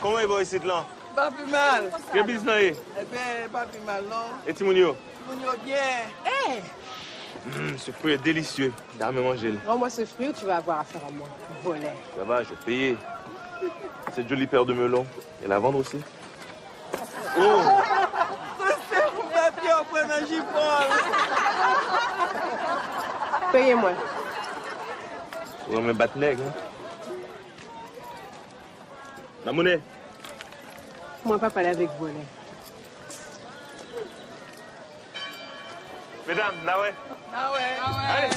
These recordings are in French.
Comment il va ici là? Pas plus mal. Quel business? Eh bien, pas plus mal, non? Et Timounio? Timounio bien. Hé! Ce fruit est délicieux. Dame manger. Rends-moi ce fruit ou tu vas avoir affaire à moi. Volet. Ça va, je vais payer. Cette jolie paire de melons. Et la vendre aussi? Oh! C'est pour papier en prenant J-Paul. Payez-moi. On va me battre nègre. Hein? La monnaie? Moi, pas parler avec Volet. Mesdames, là ouais. Ah ouais, ah ouais. Allez.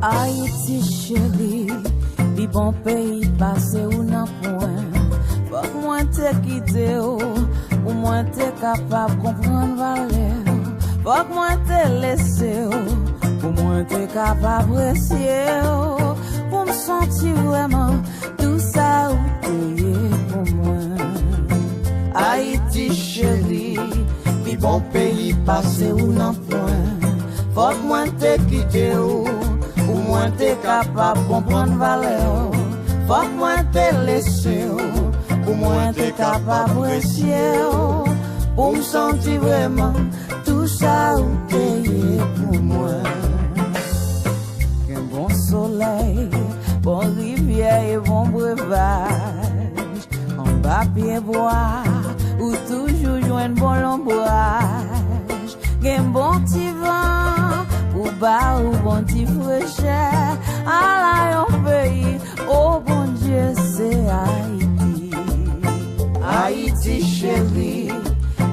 Haïti chérie, li bon pays passé ou nan point. Faut que moi te quitte ou moi te capable comprendre valeur. Faut que moi te laisser ou moi te capable apprécier. Pour me sentir vraiment tout ça ou t'es pour moi. Haïti chérie, li bon pays passé ou nan point. Faut que moi te quitte ou moins t'es capable de comprendre valeur. Faut que moi te laisser, ou moins t'es capable d'apprécier. Pour me sentir vraiment tout ça ou t'es pour moi. Un bon soleil, bon rivière et bon breuvage. En bas pied bois, ou toujours joindre bon l'ombrage. Un bon petit vent, ou bas ou bon petit fraîcheur. À la yon pays, oh bon Dieu, c'est Haïti. Haïti chérie,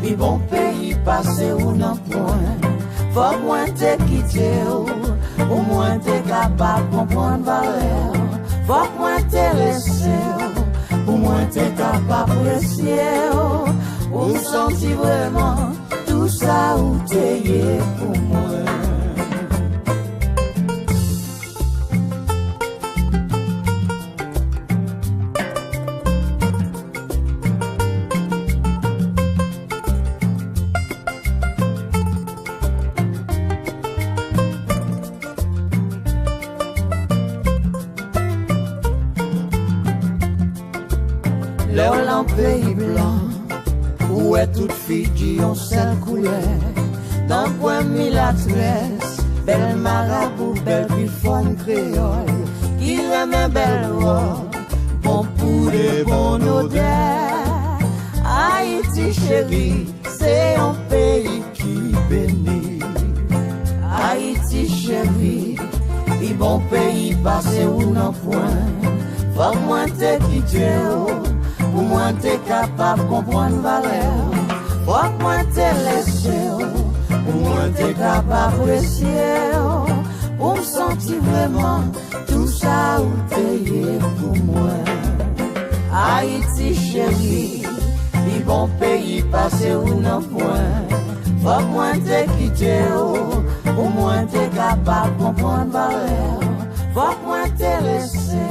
li bon pays passé ou nan point. Faut moins te quitter ou moins te capable comprendre valeur. Faut moins te laisser ou moins te capable apprécier. Ou sentir vraiment tout ça ou t'es pour moi. L'or en pays blanc, où est toute fille qui ont seule couleur. Dans point milatresse, belle marabout, belle griffonne créole, qui remet belle robe, bon pour des bonnes odeurs. Haïti chérie, c'est un pays qui bénit. Haïti chérie, les bon pays passé ou non point. Faut moins te quitter. Ou moins t'es capable de comprendre valeur. Faut que moi te laisser. Ou moins t'es capable d'apprécier. Pour me sentir vraiment tout ça ou t'es pour moi. Haïti chérie, li bon pays passé ou non point. Faut que moi te quitter. Ou moins t'es capable de comprendre valeur. Faut que moi te laisser.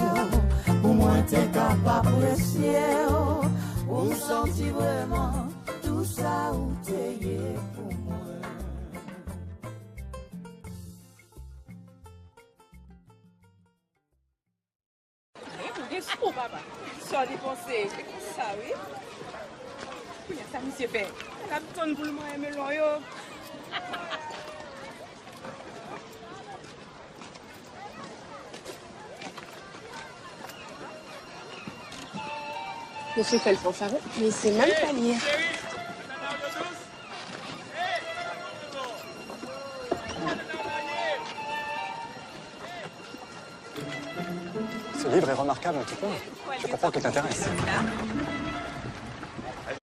Ou moins t'es capable d'apprécier. Ou sentir vraiment tout ça ou t'es pour moi. Oh, papa. Soit dépensé. Ça, oui. Oui, ça, monsieur fait. La tonne pour le moins melon, yo. Monsieur fait le fanfaron, mais c'est même pas lire. Ce livre est remarquable en tout point. Je comprends qu'il t'intéresse.